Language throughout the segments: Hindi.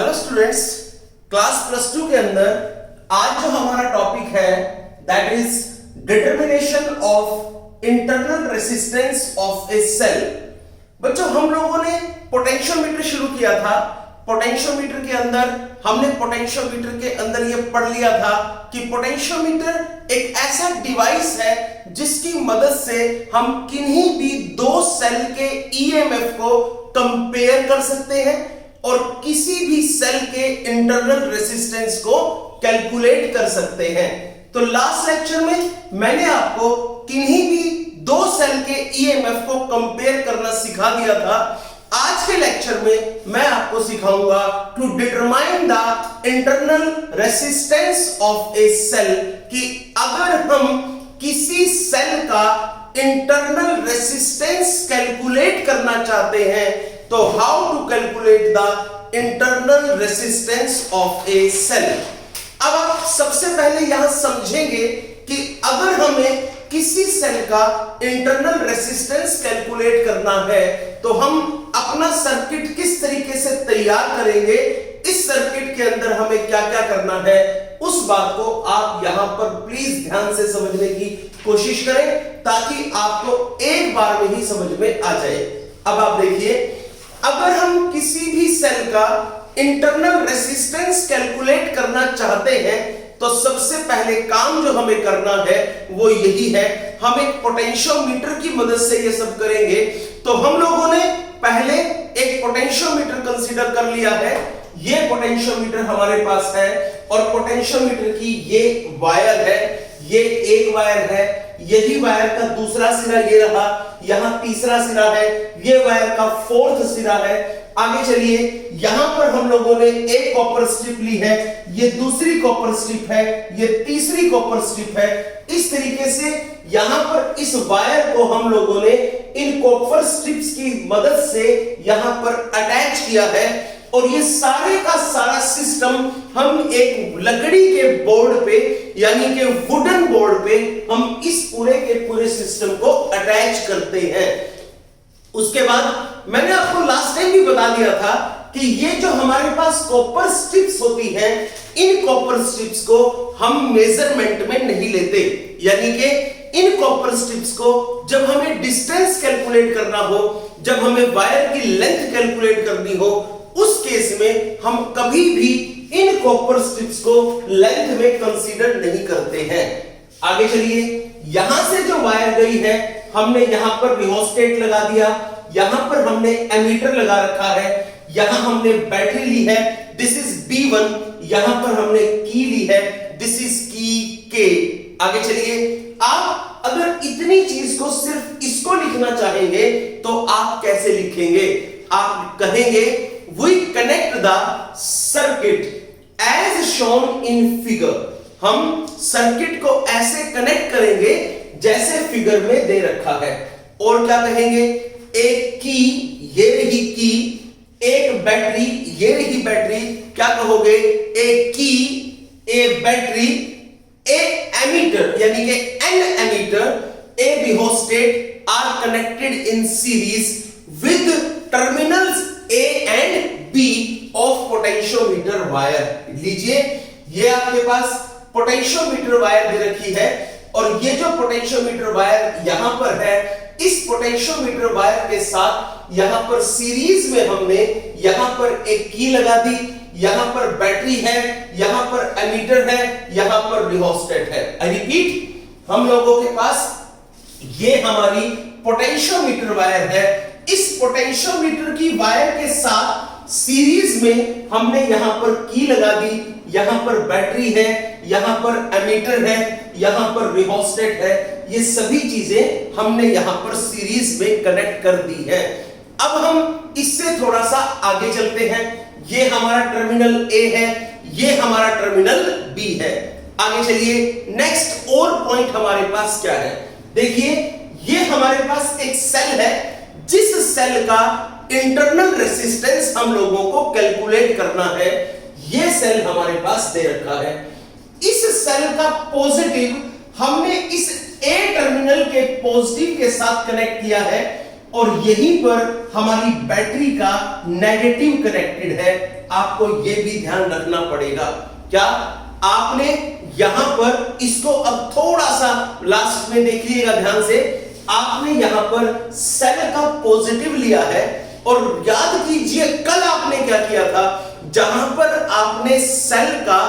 Hello students, class plus two के अंदर आज जो हमारा टॉपिक है that is determination of internal resistance of a cell. बच्चों, हम लोगों ने पोटेंशियोमीटर शुरू किया था। पोटेंशियोमीटर के अंदर हमने पोटेंशियोमीटर के अंदर ये पढ़ लिया था कि पोटेंशियोमीटर एक ऐसा डिवाइस है जिसकी मदद से हम किन्हीं भी दो सेल के ईएमएफ को कंपेयर कर सकते हैं और किसी भी सेल के इंटरनल रेसिस्टेंस को कैलकुलेट कर सकते हैं। तो लास्ट लेक्चर में मैंने आपको किन्हीं भी दो सेल के ईएमएफ को कंपेयर करना सिखा दिया था। आज के लेक्चर में मैं आपको सिखाऊंगा to determine the internal resistance of a cell, कि अगर हम किसी सेल का इंटरनल रेसिस्टेंस कैलकुलेट करना चाहते हैं तो how to calculate the internal resistance of a cell. अब आप सबसे पहले यहां समझेंगे कि अगर हमें किसी सेल का इंटरनल रेसिस्टेंस कैलकुलेट करना है तो हम अपना सर्किट किस तरीके से तैयार करेंगे, इस सर्किट के अंदर हमें क्या क्या करना है, उस बात को आप यहां पर प्लीज ध्यान से समझने की कोशिश करें ताकि आपको एक बार में ही समझ में आ जाए। अब आप देखिए, अगर हम किसी भी सेल का इंटरनल रेसिस्टेंस कैलकुलेट करना चाहते हैं तो सबसे पहले काम जो हमें करना है वो यही है, हम एक पोटेंशियोमीटर की मदद से ये सब करेंगे। तो हम लोगों ने पहले एक पोटेंशियोमीटर कंसीडर कर लिया है। ये पोटेंशियोमीटर हमारे पास है और पोटेंशियोमीटर की ये वायर है, ये एक वायर है, यही वायर का दूसरा सिरा ये रहा, यहां तीसरा सिरा है, ये वायर का फोर्थ सिरा है। आगे चलिए, यहां पर हम लोगों ने एक कॉपर स्ट्रिप ली है, ये दूसरी कॉपर स्ट्रिप है, ये तीसरी कॉपर स्ट्रिप है। इस तरीके से यहां पर इस वायर को हम लोगों ने इन कॉपर स्ट्रिप्स की मदद से यहां पर अटैच किया है और ये सारे का सारा सिस्टम हम एक लकड़ी के बोर्ड पे यानी कि वुडन बोर्ड पे हम इस पूरे के पूरे सिस्टम को अटैच करते हैं। उसके बाद मैंने आपको लास्ट टाइम भी बता दिया था कि ये जो हमारे पास कॉपर स्ट्रिप्स होती हैं, इन कॉपर स्ट्रिप्स को हम मेजरमेंट में नहीं लेते, यानी कि इन कॉपर स्ट्रिप्स को जब हमें डिस्टेंस कैलकुलेट करना हो, जब हमें वायर की लेंथ कैलकुलेट करनी हो, उस केस में हम कभी भी इन कॉपर स्ट्रिप्स को लेंथ में कंसीडर नहीं करते हैं। आगे चलिए, यहां से जो वायर गई है हमने यहां पर रिहोस्टेट लगा दिया, यहां पर हमने एमीटर लगा रखा है, यहां हमने बैटरी ली है, दिस इज B1, यहां पर हमने की ली है, दिस इज की K। आगे चलिए, आप अगर इतनी चीज को सिर्फ इसको लिखना चाहेंगे तो आप कैसे लिखेंगे? आप कहेंगे we connect the circuit as shown in figure। हम सर्किट को ऐसे कनेक्ट करेंगे जैसे फिगर में दे रखा है। और क्या कहेंगे? एक की, ये रही की, एक बैटरी, ये रही बैटरी, क्या कहोगे? एक की, एक बैटरी, एक एमीटर यानी कि an ammeter, a rheostat are connected in series with terminals A and B of potentiometer wire. लीजिए, ये आपके पास पोटेंशियोमीटर वायर दे रखी है और ये जो पोटेंशियोमीटर वायर यहां पर है, इस पोटेंशियोमीटर वायर के साथ यहां पर सीरीज में हमने यहां पर एक की लगा दी, यहां पर बैटरी है, यहां पर एमीटर है, यहां पर रिहोस्टेट है। आई रिपीट, हम लोगों के पास ये हमारी पोटेंशियोमीटर वायर है। इस पोटेंशियोमीटर की वायर के साथ सीरीज में हमने यहां पर की लगा दी, यहां पर बैटरी है, यहां पर एमीटर है, यहां पर रिहोस्टेट है। ये सभी चीजें हमने यहां पर सीरीज में कनेक्ट कर दी है। अब हम इससे थोड़ा सा आगे चलते हैं। ये हमारा टर्मिनल A है, ये हमारा टर्मिनल B है। आगे चलिए, नेक्स्ट और पॉइंट हमारे पास क्या है? देखिए, ये हमारे पास एक सेल है जिस सेल का इंटरनल रेसिस्टेंस हम लोगों को कैलकुलेट करना है। यह सेल हमारे पास दे रखा है। इस सेल का पॉजिटिव हमने इस A टर्मिनल के पॉजिटिव के साथ कनेक्ट किया है और यहीं पर हमारी बैटरी का नेगेटिव कनेक्टेड है। आपको ये भी ध्यान रखना पड़ेगा। क्या आपने यहां पर इसको अब थोड़ा सा लास्ट में देखिएगा ध्यान से, आपने यहां पर सेल का पॉजिटिव लिया है और याद कीजिए कल आपने क्या किया था, जहां पर आपने सेल का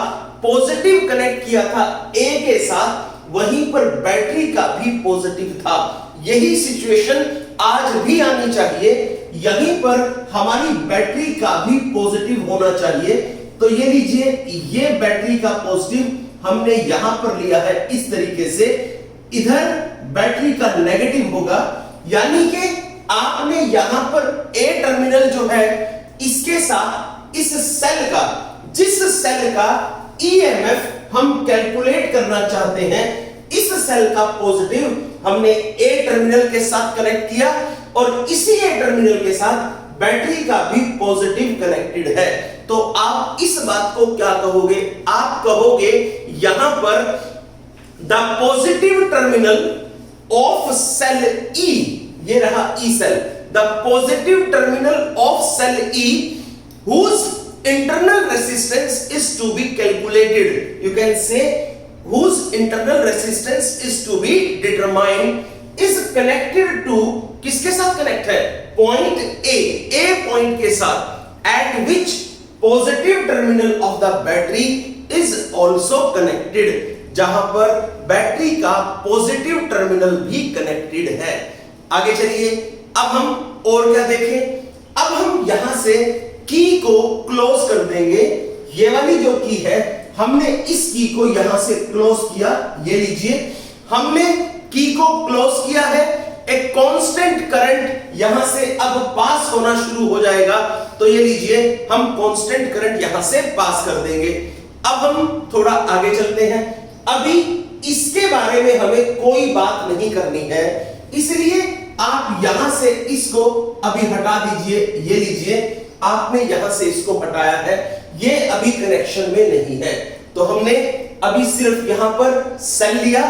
पॉजिटिव कनेक्ट किया था ए के साथ, वहीं पर बैटरी का भी पॉजिटिव था। यही सिचुएशन आज भी आनी चाहिए, यहीं पर हमारी बैटरी का भी पॉजिटिव होना चाहिए। तो ये लीजिए, ये बैटरी का पॉजिटिव हमने यहां पर लिया है इस तरीके से, इधर बैटरी का नेगेटिव होगा, यानी कि आपने यहां पर ए टर्मिनल जो है इसके साथ इस सेल का, जिस सेल का ईएमएफ हम कैलकुलेट करना चाहते हैं, इस सेल का पॉजिटिव हमने ए टर्मिनल के साथ कनेक्ट किया और इसी ए टर्मिनल के साथ बैटरी का भी पॉजिटिव कनेक्टेड है। तो आप इस बात को क्या कहोगे, आप कहोगे यहां पर the positive terminal of cell E, ये रहा E cell, the positive terminal of cell E whose internal resistance is to be calculated, you can say whose internal resistance is to be determined, is connected to, किसके साथ कनेक्ट है, पॉइंट ए पॉइंट के साथ, at which positive terminal of the battery is also connected, जहां पर बैटरी का पॉजिटिव टर्मिनल भी कनेक्टेड है। आगे चलिए, अब हम और क्या देखें, अब हम यहां से की को क्लोज कर देंगे। ये वाली जो की है, हमने इस की को यहां से क्लोज किया, ये लीजिए, हमने की को क्लोज किया है, एक कांस्टेंट करंट यहां से अब पास होना शुरू हो जाएगा। तो ये लीजिए, हम कांस्टेंट करंट यहां से पास कर देंगे। अब हम थोड़ा आगे चलते हैं, अभी इसके बारे में हमें कोई बात नहीं करनी है, इसलिए आप यहां से इसको अभी हटा दीजिए। ये लीजिए, आपने यहां से इसको हटाया है, ये अभी कनेक्शन में नहीं है। तो हमने अभी सिर्फ यहां पर सेल लिया,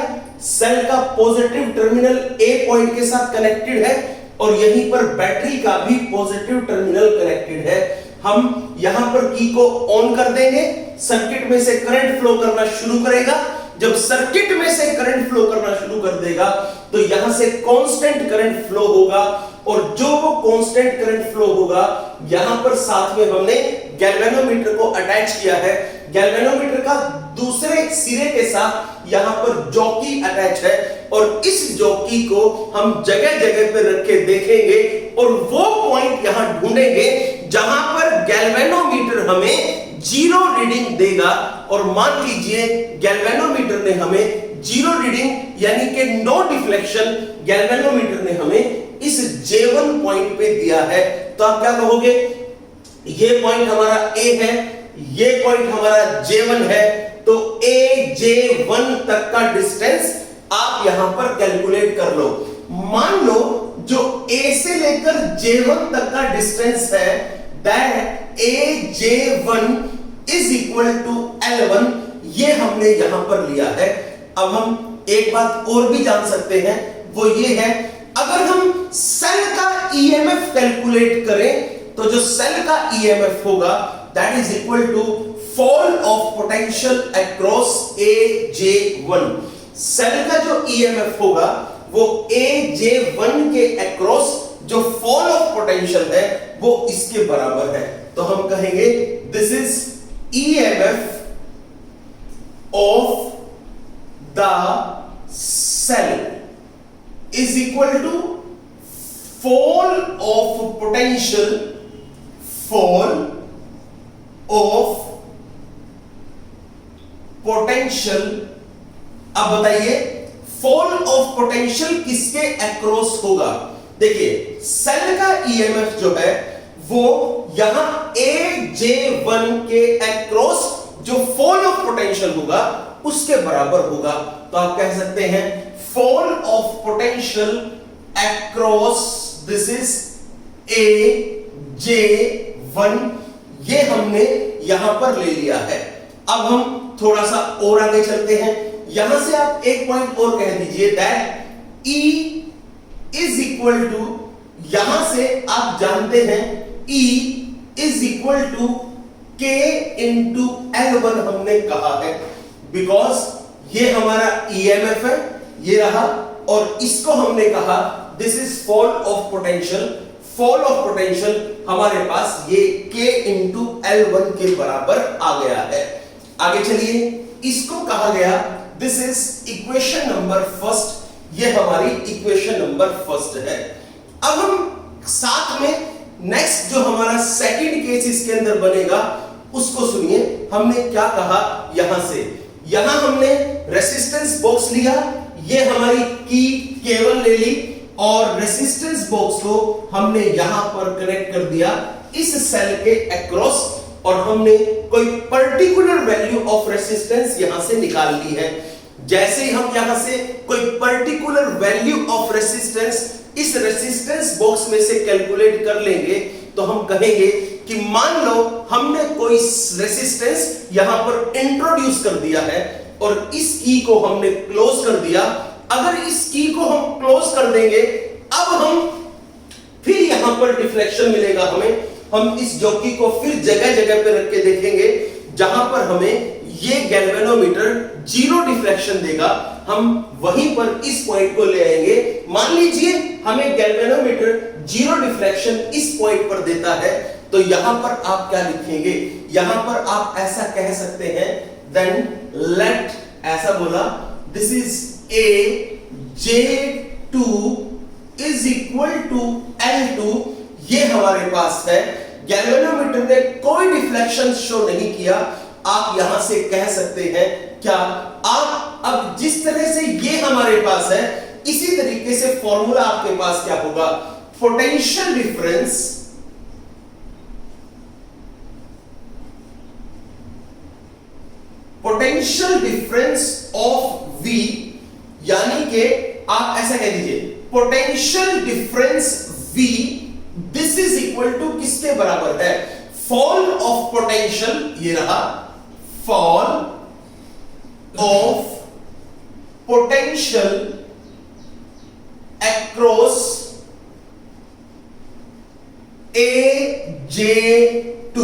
सेल का पॉजिटिव टर्मिनल ए पॉइंट के साथ कनेक्टेड है और यहीं पर बैटरी का भी पॉजिटिव टर्मिनल कनेक्टेड है। हम यहां पर की को ऑन कर देंगे, सर्किट में से करंट फ्लो करना शुरू करेगा। जब सर्किट में से करंट फ्लो करना शुरू कर देगा तो यहां से कांस्टेंट करंट फ्लो होगा और जो वो कांस्टेंट करंट फ्लो होगा, यहां पर साथ में हमने गैल्वेनोमीटर को अटैच किया है। गैल्वेनोमीटर का दूसरे सिरे के साथ यहां पर जॉकी अटैच है और इस जॉकी को हम जगह जगह पर रख के देखेंगे और वो पॉइंट यहां ढूंढेंगे जहां पर गैल्वेनोमीटर हमें जीरो रीडिंग देगा। और मान लीजिए गैल्वेनोमीटर ने हमें जीरो रीडिंग यानी कि नो डिफ्लेक्शन गैल्वेनोमीटर ने हमें इस J1 पॉइंट पे दिया है। तो आप क्या कहोगे, ये पॉइंट हमारा A है, ये पॉइंट हमारा J1 है, तो AJ1 तक का डिस्टेंस आप यहां पर कैलकुलेट कर लो। मान लो जो A से लेकर J1 तक का डिस्टेंस है, that AJ1 is equal to L1, ये हमने यहां पर लिया है। अब हम एक बात और भी जान सकते हैं, वो ये है, अगर हम सेल का ईएमएफ कैलकुलेट करें तो जो सेल का ईएमएफ होगा that is equal to fall of potential across AJ1। Cell का जो ईएमएफ होगा वो AJ1 के अक्रॉस जो फॉल ऑफ पोटेंशियल है वो इसके बराबर है। तो हम कहेंगे this is EMF of the cell is equal to fall of potential, fall of potential। अब बताइए फॉल ऑफ पोटेंशियल किसके अक्रॉस होगा। देखिए सेल का ईएमएफ जो है वो यहां AJ1 के अक्रॉस जो फॉल ऑफ पोटेंशियल होगा उसके बराबर होगा। तो आप कह सकते हैं fall of potential across this is AJ1, ये हमने यहां पर ले लिया है। अब हम थोड़ा सा और आगे चलते हैं, यहां से आप एक पॉइंट और कह दीजिए that E is equal to, यहां से आप जानते हैं E is equal to K into L1 हमने कहा है, बिकॉज ये हमारा EMF है, ये रहा, और इसको हमने कहा this is fall of potential. Fall of potential हमारे पास ये K इंटू L1 के बराबर आ गया है। आगे चलिए, इसको कहा गया this is equation number first, ये हमारी इक्वेशन नंबर फर्स्ट है। अब हम साथ में नेक्स्ट जो हमारा सेकंड केस इसके अंदर बनेगा उसको सुनिए। हमने क्या कहा, यहां से यहां हमने रेसिस्टेंस बॉक्स लिया, ये हमारी की केबल ले ली, और रेसिस्टेंस बॉक्स को हमने यहां पर कनेक्ट कर दिया इस सेल के अक्रॉस, और हमने कोई पर्टिकुलर वैल्यू ऑफ रेसिस्टेंस यहां से निकाल ली है। जैसे ही हम यहां से कोई पर्टिकुलर वैल्यू ऑफ रेसिस्टेंस इस रेसिस्टेंस बॉक्स में से कैलकुलेट कर लेंगे तो हम कहेंगे कि मान लो हमने कोई रेसिस्टेंस यहां पर इंट्रोड्यूस कर दिया है और इस की को हमने क्लोज कर दिया। अगर इस की को हम क्लोज कर देंगे, अब हम फिर यहां पर डिफ्लेक्शन मिलेगा हमें। हम इस जॉकी को फिर जगह जगह पे रख के देखेंगे जहां पर हमें ये गैल्वेनोमीटर जीरो डिफ्लेक्शन देगा। हम वहीं पर इस पॉइंट को ले आएंगे। मान लीजिए हमें गैल्वेनोमीटर जीरो डिफ्लेक्शन इस पॉइंट पर देता है, तो यहां पर आप क्या लिखेंगे, यहां पर आप ऐसा कह सकते हैं देन लेट, ऐसा बोला, this is Aj2 is equal to L2। ये हमारे पास है, गैल्वेनोमीटर ने कोई डिफ्लेक्शन शो नहीं किया। आप यहां से कह सकते हैं क्या, आप अब जिस तरह से ये हमारे पास है इसी तरीके से फॉर्मूला आपके पास क्या होगा, पोटेंशियल डिफरेंस ऑफ V, यानी कि आप ऐसा कह दीजिए potential difference V this is equal to किसके बराबर है, फॉल ऑफ पोटेंशियल, ये रहा fall of potential across Aj2,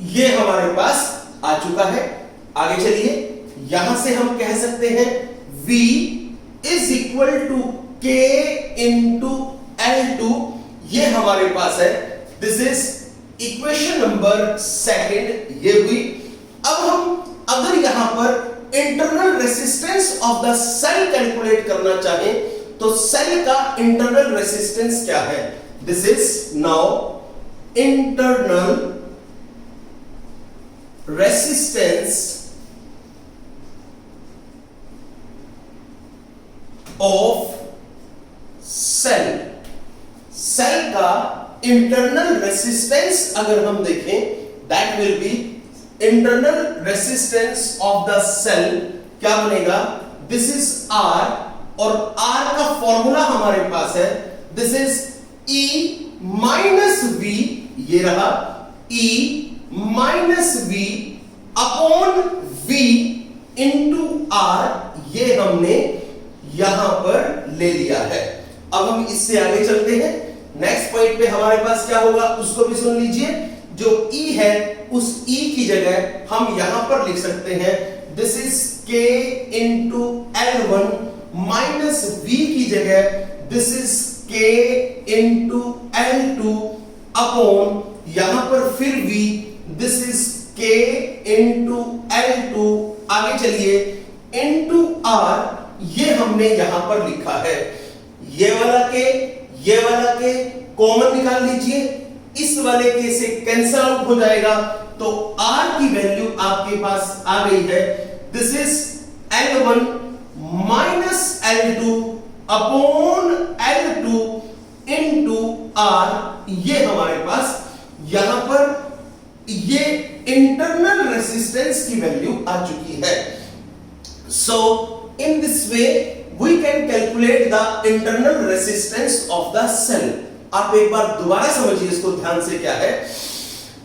ये हमारे पास आ चुका है। आगे चलिए, यहां से हम कह सकते हैं V is equal to K into L2, ये हमारे पास है, this is equation number second, ये हुई। अब हम अगर यहां पर internal resistance of the cell calculate करना चाहें तो सेल का इंटरनल रेसिस्टेंस क्या है, this is now internal resistance of cell. Cell का इंटरनल रेसिस्टेंस अगर हम देखें, that will be internal resistance of the cell, क्या बनेगा, दिस इज R, और R का फॉर्मूला हमारे पास है, this is E minus V, ये रहा E minus V upon V into R, ये हमने यहां पर ले लिया है। अब हम इससे आगे चलते हैं, नेक्स्ट पॉइंट पे हमारे पास क्या होगा उसको भी सुन लीजिए। जो E है उस E की जगह हम यहां पर लिख सकते हैं this is K into L1 minus V की जगह this is K into L2 upon यहां पर फिर V, this is K into L2, आगे चलिए इंटू R, ये हमने यहां पर लिखा है। ये वाला के कॉमन निकाल लीजिए, इस वाले के से कैंसिल आउट हो जाएगा, तो R की वैल्यू आपके पास आ गई है, this is L1 minus L2 upon L2 into R, ये हमारे पास यहां पर ये इंटरनल रेसिस्टेंस की वैल्यू आ चुकी है। सो in this way we can calculate the internal resistance of the cell। आप एक बार दोबारा समझिए इसको ध्यान से, क्या है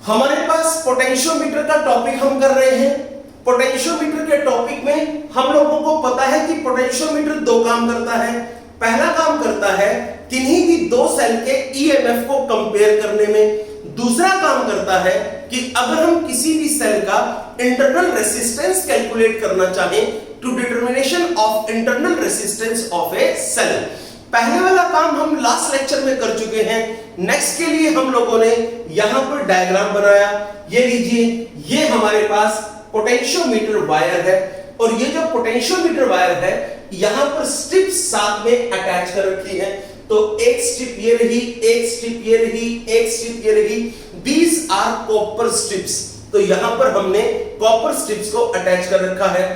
हमारे पास पोटेंशियोमीटर का टॉपिक हम कर रहे हैं। पोटेंशियोमीटर के टॉपिक में हम लोगों को पता है कि पोटेंशियोमीटर दो काम करता है। पहला काम करता है किन्हीं भी दो सेल के ईएमएफ को कंपेयर करने में, दूसरा काम करता है कि अगर हम किसी भी सेल का इंटरनल रेसिस्टेंस कैलकुलेट करना चाहें, to determination of internal resistance of a cell. पहले वाला काम हम लास्ट लेक्चर में कर चुके हैं। नेक्स्ट के लिए हम लोगों ने यहां पर डायग्राम बनाया। ये लीजिए, ये हमारे पास पोटेंशियोमीटर वायर है और ये जो पोटेंशियोमीटर वायर है यहां पर स्ट्रिप साथ में अटैच कर रखी है। तो एक स्ट्रिप ये रही, एक स्ट्रिप ये रही, एक स्ट्रिप ये रही। These are copper strips. तो यहां पर हमने कॉपर स्ट्रिप्स को अटैच कर रखा है।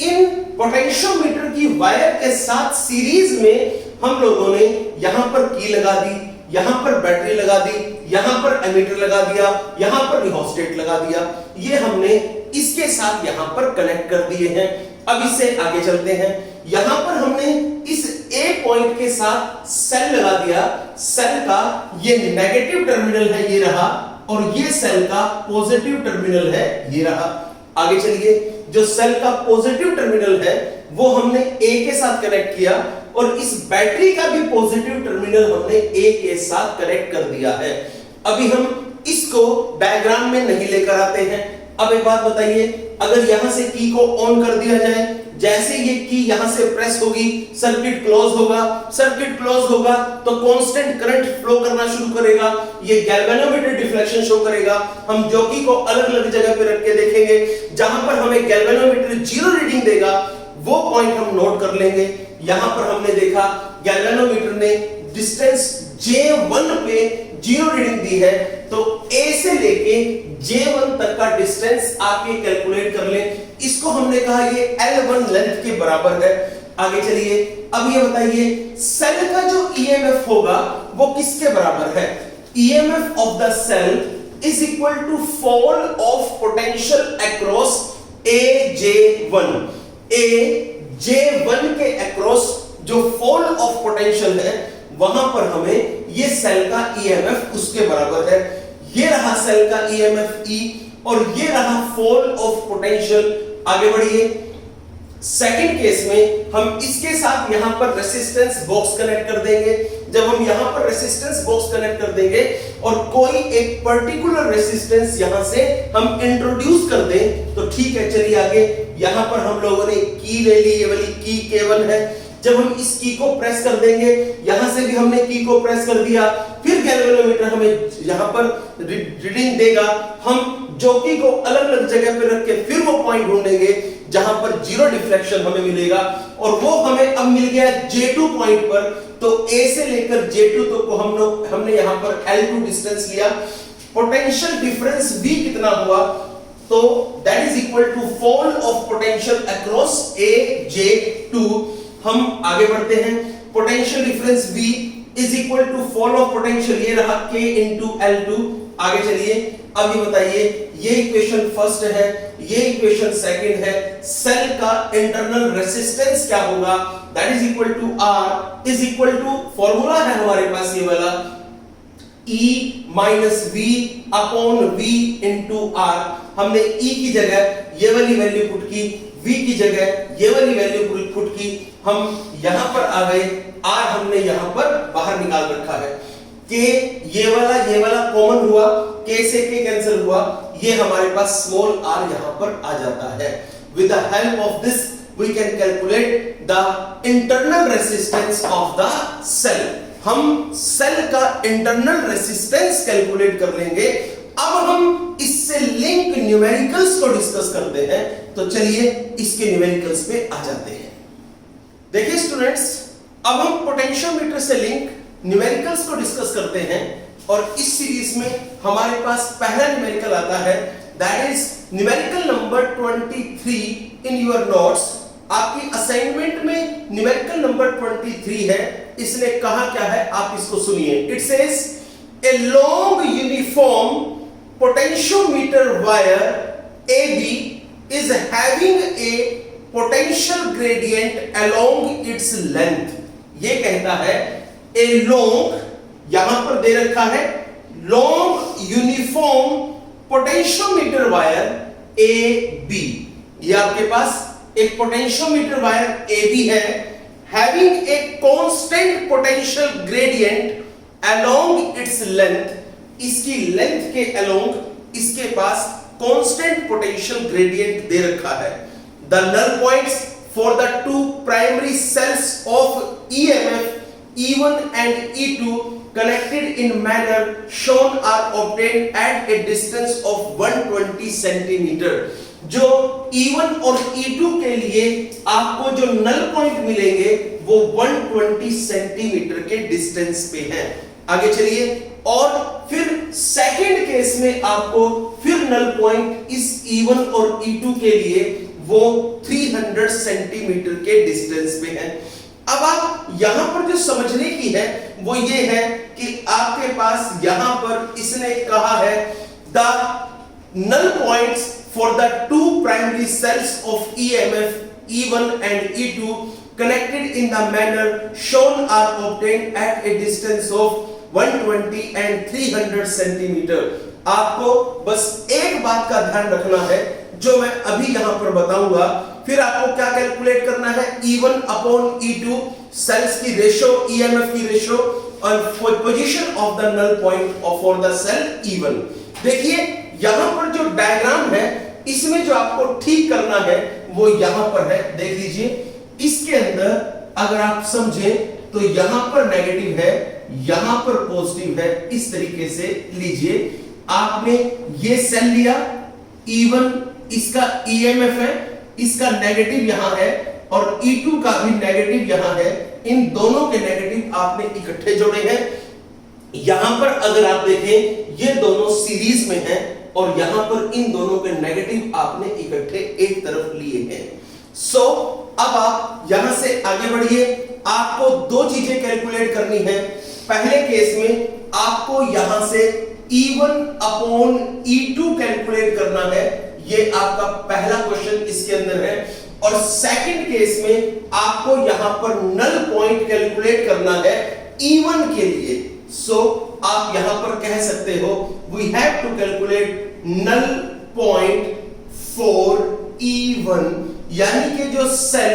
इन पोटेंशियोमीटर की वायर के साथ सीरीज में हम लोगों ने यहां पर की लगा दी, यहां पर बैटरी लगा दी, यहां पर एमीटर लगा दिया, यहां पर रिहोस्टेट लगा दिया। ये हमने इसके साथ यहां पर कनेक्ट कर दिए हैं। अब इससे आगे चलते हैं। यहां पर हमने इस ए पॉइंट के साथ सेल लगा दिया। सेल का ये नेगेटिव टर्मिनल है, ये रहा, और ये सेल का पॉजिटिव टर्मिनल है, ये रहा। आगे चलिए, जो सेल का पॉजिटिव टर्मिनल है वो हमने ए के साथ कनेक्ट किया और इस बैटरी का भी पॉजिटिव टर्मिनल हमने ए के साथ कनेक्ट कर दिया है। अभी हम इसको डायग्राम में नहीं लेकर आते हैं। अब एक बात बताइए, अगर यहां से की को ऑन कर दिया जाए, जैसे ये की यहां से प्रेस होगी, सर्किट क्लोज होगा। सर्किट क्लोज होगा तो कांस्टेंट करंट फ्लो करना शुरू करेगा। ये गैल्वेनोमीटर डिफ्लेक्शन शो करेगा। हम जॉकी को अलग-अलग जगह पे रख के देखेंगे। जहां पर हमें गैल्वेनोमीटर जीरो रीडिंग देगा वो पॉइंट हम नोट कर लेंगे। यहां पर हमने देखा गैल्वेनोमीटर ने डिस्टेंस J1 पे जीरो रीडिंग दी है, तो A से लेके J1 तक का डिस्टेंस आप ये कैलकुलेट कर लें। इसको हमने कहा ये L1 लेंथ के बराबर है। आगे चलिए, अब ये बताइए सेल का जो EMF होगा वो किसके बराबर है? EMF of the cell is equal to fall of potential across AJ1। AJ1 के अक्रॉस जो फॉल ऑफ पोटेंशियल है वहां पर हमें ये सेल का EMF उसके बराबर है। ये रहा सेल का EMF E और ये रहा फॉल ऑफ पोटेंशियल। आगे बढ़िए, सेकंड केस में हम इसके साथ यहां पर रेसिस्टेंस बॉक्स कनेक्ट कर देंगे। जब हम यहां पर रेसिस्टेंस बॉक्स कनेक्ट कर देंगे और कोई एक पर्टिकुलर रेसिस्टेंस यहां से हम इंट्रोड्यूस कर दें तो ठीक है। चलिए आगे, यहां पर हम लोगों ने की ले ली, ये वाली की K1 है। जब हम इस की को प्रेस कर देंगे, यहां से भी हमने की को प्रेस कर दिया, फिर गैल्वेनोमीटर हमें यहां पर रीडिंग देगा। हम जॉकी को अलग-अलग जगह पे रख के फिर वो पॉइंट ढूंढेंगे जहां पर जीरो डिफ्लेक्शन हमें मिलेगा, और वो हमें अब मिल गया J2 पॉइंट पर। तो A से लेकर J2 तक को हमने यहां पर L2 डिस्टेंस लिया। पोटेंशियल डिफरेंस V कितना हुआ? तो that is equal to fall of potential across AJ2। हम आगे बढ़ते हैं। Potential difference V is equal to fall of potential, ये रहा K इंटू L2। आगे चलिए, अब ये बताइए, ये इक्वेशन फर्स्ट है, ये इक्वेशन सेकंड है। सेल का इंटरनल रेसिस्टेंस क्या होगा? That is equal to R is equal to, formula है हमारे पास ये वाला, E minus V upon V into R। हमने E की जगह ये वाली वैल्यू पुट की, V की जगह ये वाली वैल्यू पुट की। हम यहां पर आ गए, R हमने यहां पर बाहर निकाल रखा है। K ये वाला कॉमन हुआ, K से K कैंसिल हुआ, ये हमारे पास स्मॉल r यहां पर आ जाता है। With the help of this we can calculate the internal resistance of the cell. हम सेल का इंटरनल रेसिस्टेंस कैलकुलेट कर लेंगे। अब हम इससे लिंक न्यूमेरिकल्स को डिस्कस करते हैं। तो चलिए इसके न्यूमेरिकल्स पे आ जाते हैं। देखिए स्टूडेंट्स, अब हम पोटेंशियोमीटर से लिंक न्यूमेरिकल्स को डिस्कस करते हैं, और इस सीरीज में हमारे पास पहला न्यूमेरिकल आता है, that is numerical number 23 in your notes. आपकी असाइनमेंट में न्यूमेरिकल नंबर 23 है। इसने कहा क्या है, आप इसको सुनिए। It says a long uniform potentiometer wire AB is having a potential gradient along its length। ये कहता है a long, यहां पर दे रखा है long uniform potentiometer wire AB। ये आपके पास एक पोटेंशियोमीटर वायर AB है, having a constant potential gradient along its length। इसकी लेंथ के अलोंग इसके पास कांस्टेंट पोटेंशियल ग्रेडियंट दे रखा है। The null points for the two primary cells of EMF E1 and E2 connected in manner shown are obtained at a distance of 120 centimeter। जो E1 और E2 के लिए आपको जो नल पॉइंट मिलेंगे वो 120 सेंटीमीटर के डिस्टेंस पे हैं। आगे चलिए, और फिर सेकंड केस में आपको फिर नल पॉइंट इस E1 और E2 के लिए वो 300 सेंटीमीटर के डिस्टेंस पे हैं। अब आप यहां पर जो समझने की है वो ये है कि आपके पास यहां पर इसने कहा है the null points for the two primary cells of EMF E1 and E2 connected in the manner shown are obtained at a distance of 120 and 300 centimeter। आपको बस एक बात का ध्यान रखना है जो मैं अभी यहां पर बताऊंगा। फिर आपको क्या कैलकुलेट करना है, E1 अपॉन E2 सेल्स की रेशो, EMF की रेशो और position of the null point for the cell E1। देखिए यहां पर जो डायग्राम है इसमें जो आपको ठीक करना है वो यहां पर है। देख लीजिए, इसके अंदर अगर आप समझें तो यहां पर नेगेटिव है, यहां पर पॉजिटिव है। इस तरीके से लीजिए, आपने ये सेल लिया E1, इसका EMF है, इसका नेगेटिव यहां है और E2 का भी नेगेटिव यहां है। इन दोनों के नेगेटिव आपने इकट्ठे जोड़े हैं। यहां पर अगर आप देखें ये दोनों सीरीज में हैं और यहां पर इन दोनों के नेगेटिव आपने इकट्ठे एक तरफ लिए हैं। सो अब आप यहां से आगे बढ़िए, आपको दो चीजें कैलकुलेट करनी है। पहले केस में आपको यहां से E1 अपॉन E2 कैलकुलेट करना है, ये आपका पहला क्वेश्चन इसके अंदर है। और सेकंड केस में आपको यहां पर नल पॉइंट कैलकुलेट करना है E1 के लिए। सो आप यहां पर कह सकते हो we have to calculate null point for E1, यानी कि जो सेल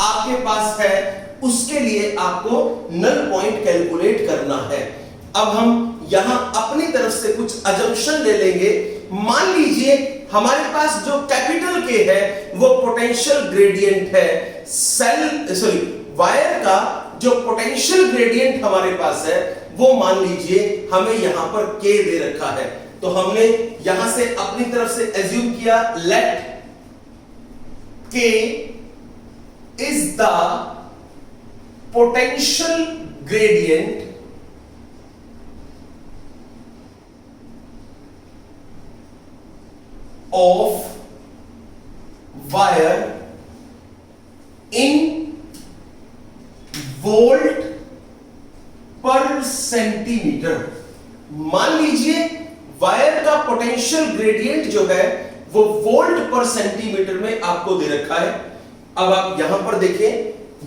आपके पास है उसके लिए आपको नल पॉइंट कैलकुलेट करना है। अब हम यहां अपनी तरफ से कुछ अजम्पशन ले लेंगे। मान लीजिए हमारे पास जो कैपिटल K है वो पोटेंशियल ग्रेडियंट है। वायर का जो पोटेंशियल ग्रेडियंट हमारे पास है वो मान लीजिए हमें यहां पर K दे रखा है। तो हमने यहां से अपनी तरफ से एज्यूम किया let K is the potential gradient of wire in volt per centimetre. मान लीजिए वायर का पोटेंशियल ग्रेडियंट जो है वो वोल्ट पर सेंटीमीटर में आपको दे रखा है। अब आप यहां पर देखें,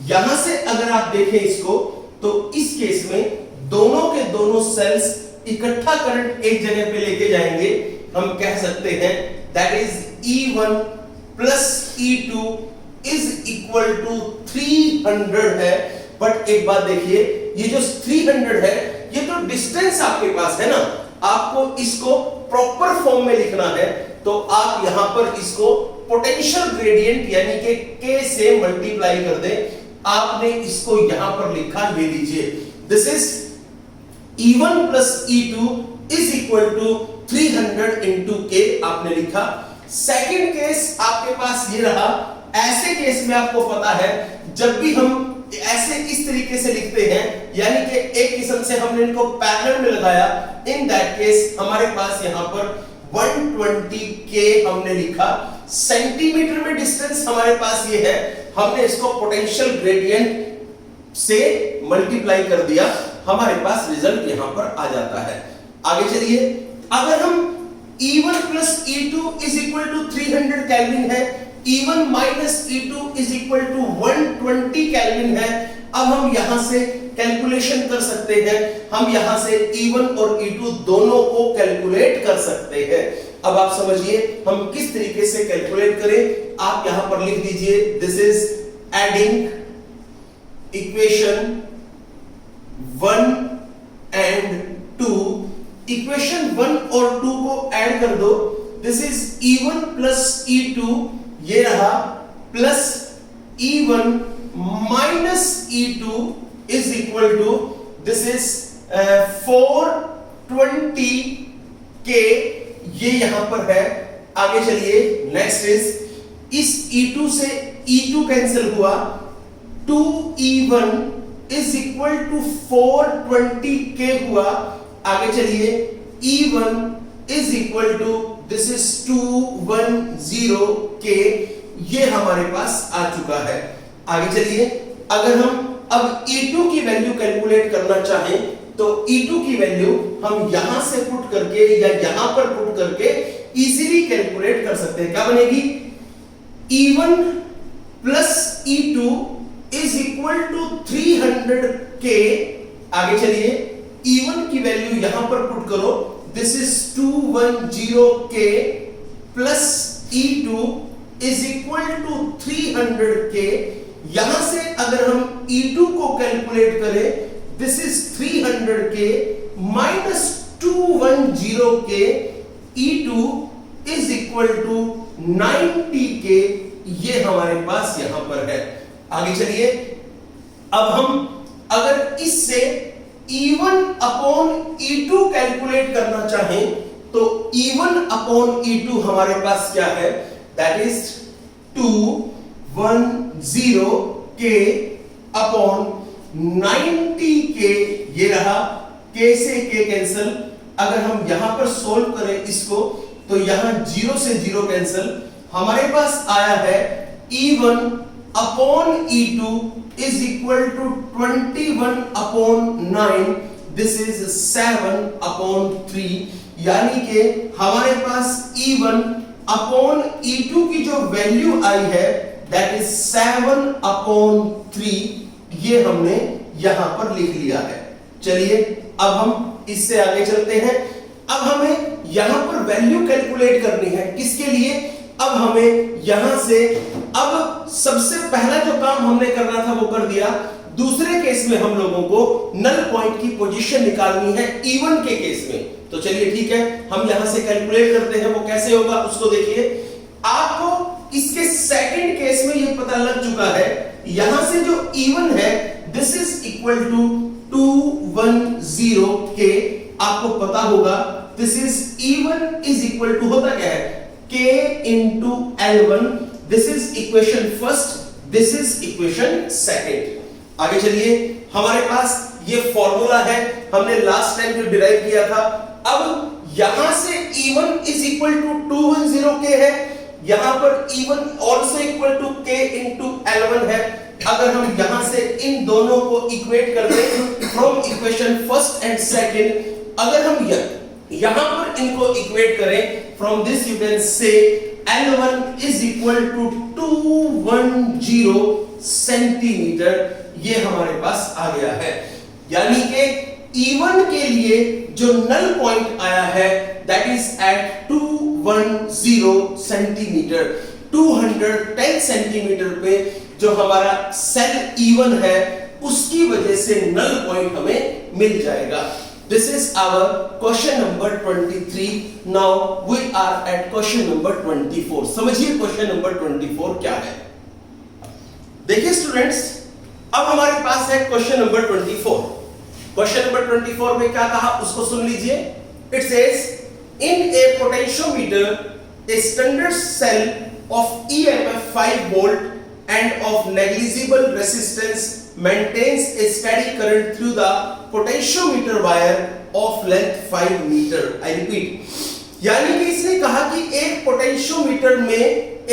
यहां से अगर आप देखें इसको तो इस केस में दोनों के दोनों सेल्स इकट्ठा करंट एक जगह पे लेके जाएंगे। हम कह सकते हैं that is E1 plus E2 is equal to 300 है। बट एक बात देखिए, ये जो 300 है ये तो डिस्टेंस आपके पास है ना, आपको इसको प्रॉपर फॉर्म में लिखना है। तो आप यहां पर इसको पोटेंशियल ग्रेडियंट यानी कि K से मल्टीप्लाई कर दें। आपने इसको यहां पर लिखा, ये लीजिए, this is E1 plus E2 is equal to 300 into K आपने लिखा। सेकंड केस आपके पास ये रहा। ऐसे केस में आपको पता है जब भी हम ऐसे इस तरीके से लिखते हैं यानी कि एक किस्म से हमने इनको पैरेलल में लगाया, इन दैट केस हमारे पास यहां पर 120 K हमने लिखा। सेंटीमीटर में डिस्टेंस हमारे पास ये है, हमने इसको पोटेंशियल ग्रेडियंट से मल्टीप्लाई कर दिया, हमारे पास रिजल्ट यहां पर आ जाता है। आगे चलिए, अगर हम E1 plus E2 is equal to 300 kelvin है, E1 minus E2 is equal to 120 kelvin है। अब हम यहां से कैलकुलेशन कर सकते हैं, हम यहां से E1 और E2 दोनों को कैलकुलेट कर सकते हैं। अब आप समझिए हम किस तरीके से कैलकुलेट करें। आप यहां पर लिख दीजिए, this is adding equation 1 and 2 equation 1 और 2 को ऐड कर दो, this is E1 plus E2 ये रहा, plus E1 minus E2 is equal to this is 420k, ये यहां पर है। आगे चलिए, नेक्स्ट इज इस E2 से E2 कैंसिल हुआ, 2E1 is equal to 420k हुआ। आगे चलिए, E1 is equal to this is 210k, ये हमारे पास आ चुका है। आगे चलिए, अगर हम अब E2 की वैल्यू कैलकुलेट करना चाहें तो E2 की वैल्यू हम यहां से पुट करके या यहां पर पुट करके इजीली कैलकुलेट कर सकते हैं। क्या बनेगी? E1 plus E2 is equal to 300k। आगे चलिए, E1 की वैल्यू यहां पर पुट करो, this is 210k plus E2 is equal to 300k। यहां से अगर हम E2 को कैलकुलेट करें, this is 300k minus 210k, E2 is equal to 90k, ये हमारे पास यहां पर है। आगे चलिए, अब हम अगर इससे E1 अपॉन E2 कैलकुलेट करना चाहें तो E1 अपॉन E2 हमारे पास क्या है? That is 210k upon 90k, ये रहा, k से k कैंसिल। अगर हम यहां पर सोल्व करें इसको तो यहां 0 से 0 कैंसिल, हमारे पास आया है E1 upon E2 is equal to 21 upon 9, this is 7 upon 3, यानी कि हमारे पास E1 अपॉन E2 की जो वैल्यू आई है दैट इज 7 अपॉन 3, ये हमने यहां पर लिख लिया है। चलिए, अब हम इससे आगे चलते हैं। अब हमें यहां पर वैल्यू कैलकुलेट करनी है, किसके लिए? अब हमें यहां से, अब सबसे पहला जो काम हमने करना था वो कर दिया। दूसरे केस में हम लोगों को नल पॉइंट की पोजीशन निकालनी है E1 के केस में। तो चलिए ठीक है, हम यहां से कैलकुलेट करते हैं। वो कैसे होगा उसको देखिए। आपको इसके सेकंड केस में ये पता लग चुका है, यहां से जो E1 है this is equal to 210k, आपको पता होगा this is E1 is equal to होता क्या है? k into L1, this is equation first, this is equation second. आगे चलिए, हमारे पास ये फॉर्मूला है, हमने लास्ट टाइम जो डिराइव किया था। अब यहां से E1 is equal to 210k है, यहां पर E1 also equal to k into L1 है। अगर हम यहां से इन दोनों को इक्वेट कर दें from equation first and second, अगर हम यहां पर इनको इक्वेट करें from this you can say L1 is equal to 210 centimetre, ये हमारे पास आ गया है। यानी कि E1 के लिए जो नल पॉइंट आया है that is at 210 centimetre, 210 centimetre पे जो हमारा सेल E1 है उसकी वजह से नल पॉइंट हमें मिल जाएगा। This is our question number 23. Now we are at question number 24. समझिए question number 24 क्या है। देखिए स्टूडेंट्स, अब हमारे पास है question number 24. Question number 24 में क्या कहा उसको सुन लीजिए। It says in a potentiometer a standard cell of EMF 5 volt and of negligible resistance maintains a steady current through the potentiometer wire of length 5 meter. I repeat, यानी कि इसने कहा कि एक पोटेंशियोमीटर में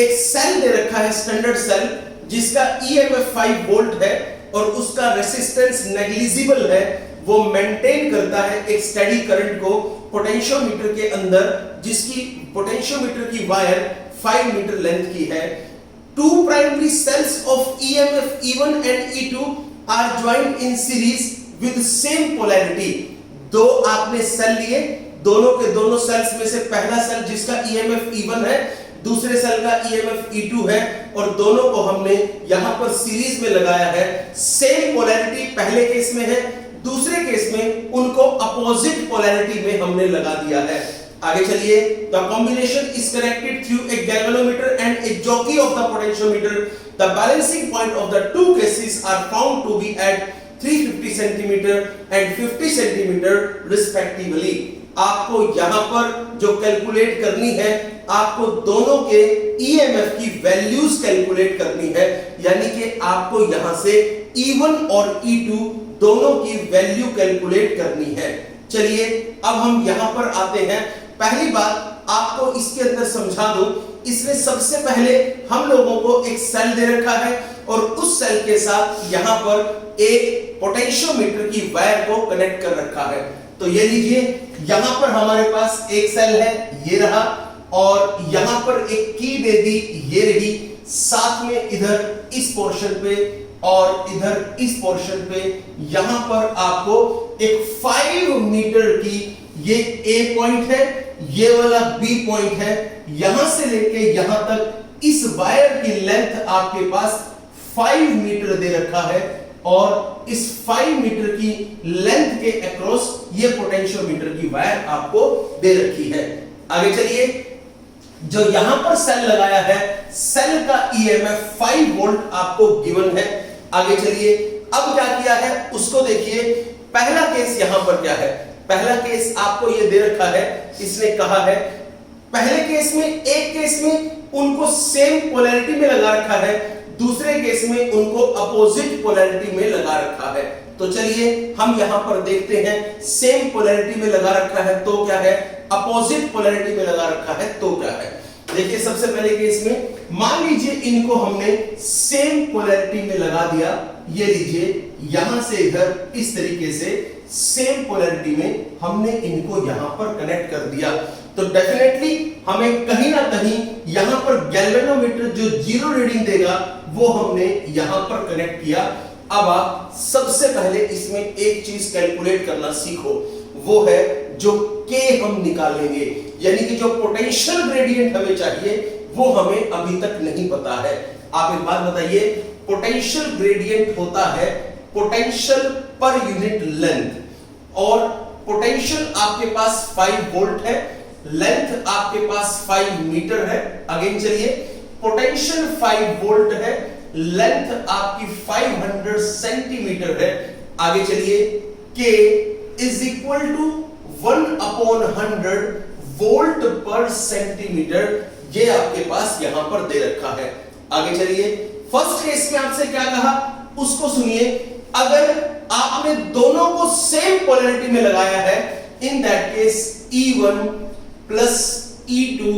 एक सेल दे रखा है, स्टैंडर्ड सेल, जिसका EMF 5 वोल्ट है और उसका रेसिस्टेंस नेग्लिजिबल है, वो मेंटेन करता है एक स्टेडी करंट को पोटेंशियोमीटर के अंदर, जिसकी पोटेंशियोमीटर की वायर 5 मीटर लेंथ की है। Two primary cells of EMF E1 and E2 are joined in series with same polarity. दो आपने सेल लिए, दोनों के दोनों सेल्स में से पहला सेल जिसका EMF E1 है, दूसरे सेल का EMF E2 है, और दोनों को हमने यहां पर सीरीज में लगाया है। सेम पोलैरिटी पहले केस में है, दूसरे केस में उनको अपोजिट पोलैरिटी में हमने लगा दिया है। आगे चलिए, the combination is connected through a galvanometer and a jockey of the potentiometer. The balancing point of the two cases are found to be at 350 centimetre and 50 centimetre respectively. आपको यहां पर जो कैलकुलेट करनी है, आपको दोनों के ईएमएफ की वैल्यूज कैलकुलेट करनी है, यानी कि आपको यहां से E1 और E2 दोनों की वैल्यू कैलकुलेट करनी है। चलिए अब हम यहां पर आते हैं। पहली बात आपको इसके अंदर समझा दूं, इसमें सबसे पहले हम लोगों को एक सेल दे रखा है और उस सेल के साथ यहां पर एक पोटेंशियोमीटर की वायर को कनेक्ट कर रखा है। तो ये लीजिए, यहां पर हमारे पास एक सेल है, ये रहा, और यहां पर एक की दे दी, ये रही, साथ में इधर इस पोर्शन पे और इधर इस पोर्शन पे यहां पर आपको एक 5 मीटर की ये ए पॉइंट है, ये वाला बी पॉइंट है, यहां से लेके यहां तक इस वायर की लेंथ आपके पास 5 मीटर दे रखा है और इस 5 मीटर की लेंथ के अक्रॉस ये पोटेंशियोमीटर की वायर आपको दे रखी है। आगे चलिए, जो यहां पर सेल लगाया है, सेल का ईएमएफ 5 वोल्ट आपको गिवन है। आगे चलिए, अब क्या किया है उसको देखिए। पहला केस यहां पर क्या है, पहला केस आपको ये दे रखा है, इसने कहा है पहले केस में, एक केस में उनको सेम पोलैरिटी में लगा रखा है, दूसरे केस में उनको अपोजिट पोलैरिटी में लगा रखा है। तो चलिए हम यहां पर देखते हैं, सेम पोलैरिटी में लगा रखा है तो क्या है, अपोजिट पोलैरिटी में लगा रखा है तो क्या है। देखिए सबसे पहले केस में मान लीजिए इनको हमने सेम पोलैरिटी में लगा दिया, ये लीजिए यहां से इधर इस तरीके से सेम पोलैरिटी में हमने इनको यहां पर कनेक्ट कर दिया। तो डेफिनेटली हमें कहीं ना कहीं यहां पर गैल्वेनोमीटर जो 0 रीडिंग देगा वो हमने यहां पर कनेक्ट किया। अब आप सबसे पहले इसमें एक चीज कैलकुलेट करना सीखो, वो है जो K हम निकालेंगे, यानी कि जो पोटेंशियल ग्रेडियंट हमें चाहिए वो हमें अभी तक नहीं पता है। आप एक बात बताइए, पोटेंशियल ग्रेडियंट होता है पोटेंशियल पर यूनिट लेंथ, और पोटेंशियल आपके पास 5 वोल्ट है, लेंथ आपके पास 5 मीटर है। अगेन चलिए, पोटेंशियल 5 वोल्ट है, लेंथ आपकी 500 सेंटीमीटर है। आगे चलिए, K is equal to 1/100 volt per centimetre, ये आपके पास यहां पर दे रखा है। आगे चलिए, फर्स्ट केस में आपसे क्या कहा उसको सुनिए। अगर आपने दोनों को सेम पोलैरिटी में लगाया है, in that case E1 plus E2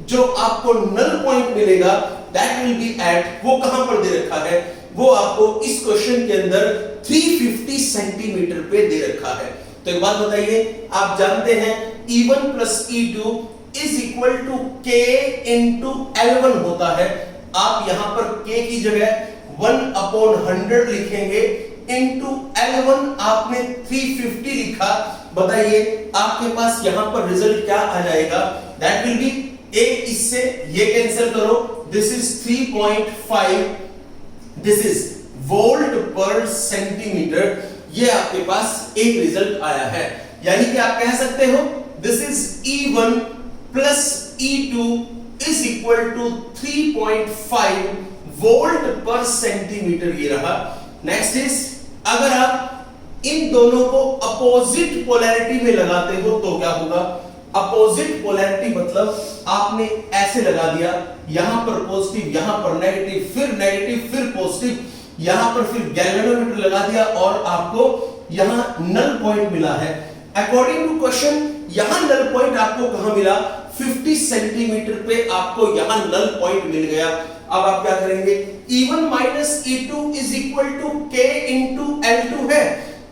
जो आपको नल पॉइंट मिलेगा दैट विल बी एट, वो कहां पर दे रखा है, वो आपको इस क्वेश्चन के अंदर 350 सेंटीमीटर पे दे रखा है। तो एक बात बताइए, आप जानते हैं E1 plus E2 is equal to K into L1 होता है। आप यहां पर K की जगह 1/100 लिखेंगे, इंटू L1 आपने 350 लिखा। बताइए आपके पास यहां पर रिजल्ट क्या आ जाएगा, दैट विल बी, एक इससे ये कैंसिल करो, this is 3.5, this is volt per centimetre, ये आपके पास एक रिजल्ट आया है। यानी कि आप कह सकते हो this is E1 plus E2 is equal to 3.5 volt per centimetre, ये रहा। नेक्स्ट इज, अगर आप इन दोनों को अपोजिट पोलैरिटी में लगाते हो तो क्या होगा। अपोजिट पोलैरिटी मतलब आपने ऐसे लगा दिया, यहां पर पॉजिटिव, यहां पर नेगेटिव, फिर पॉजिटिव, यहां पर फिर गैल्वेनोमीटर लगा दिया और आपको यहां नल पॉइंट मिला है। अकॉर्डिंग टू क्वेश्चन यहां नल पॉइंट आपको कहां मिला, 50 सेंटीमीटर पे आपको यहां नल पॉइंट मिल गया। अब आप क्या करेंगे, E1 minus E2 is equal to K into L2 है।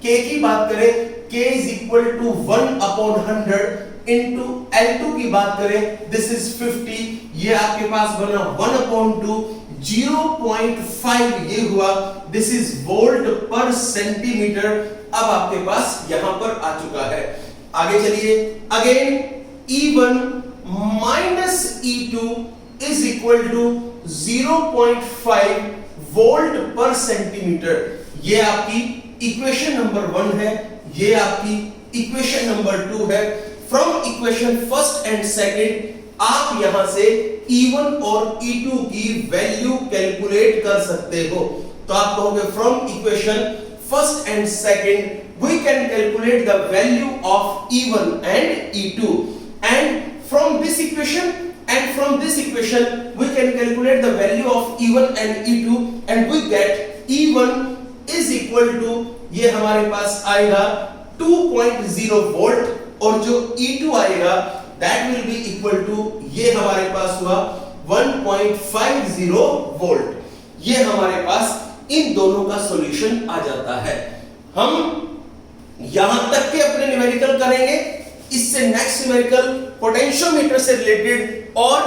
K की बात करें, K is equal to 1/100 into L2 की बात करें, दिस इज 50, ये आपके पास बना 1/2, 0.5 ये हुआ, this is volt per centimetre. अब आपके पास यहां पर आ चुका है। आगे चलिए, again E1 minus E2 is equal to 0.5 volt per centimetre, ये आपकी इक्वेशन नंबर 1 है, ये आपकी इक्वेशन नंबर 2 है। From equation first and second आप यहां से E1 और E2 की वैल्यू कैलकुलेट कर सकते हो। तो आप कहोगे from equation first and second we can calculate the value of E1 and E2 and from this equation and from this equation we can calculate the value of E1 and E2 and we get E1 is equal to, ये हमारे पास आएगा 2.0 वोल्ट और जो E2 आएगा that will be equal to, ये हमारे पास हुआ 1.50 वोल्ट। ये हमारे पास इन दोनों का सॉल्यूशन आ जाता है। हम यहां तक के अपने न्यूमेरिकल करेंगे, इससे नेक्स्ट न्यूमेरिकल पोटेंशियोमीटर से रिलेटेड और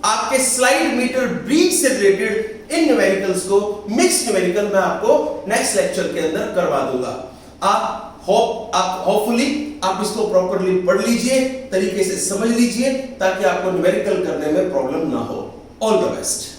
आपके स्लाइड मीटर ब्रिज से रिलेटेड इन न्यूमेरिकल्स को मिक्स न्यूमेरिकल मैं आपको नेक्स्ट लेक्चर के अंदर करवा दूंगा। आप होपफुली आप इसको प्रॉपर्ली पढ़ लीजिए, तरीके से समझ लीजिए ताकि आपको न्यूमेरिकल करने में प्रॉब्लम ना हो। All the best.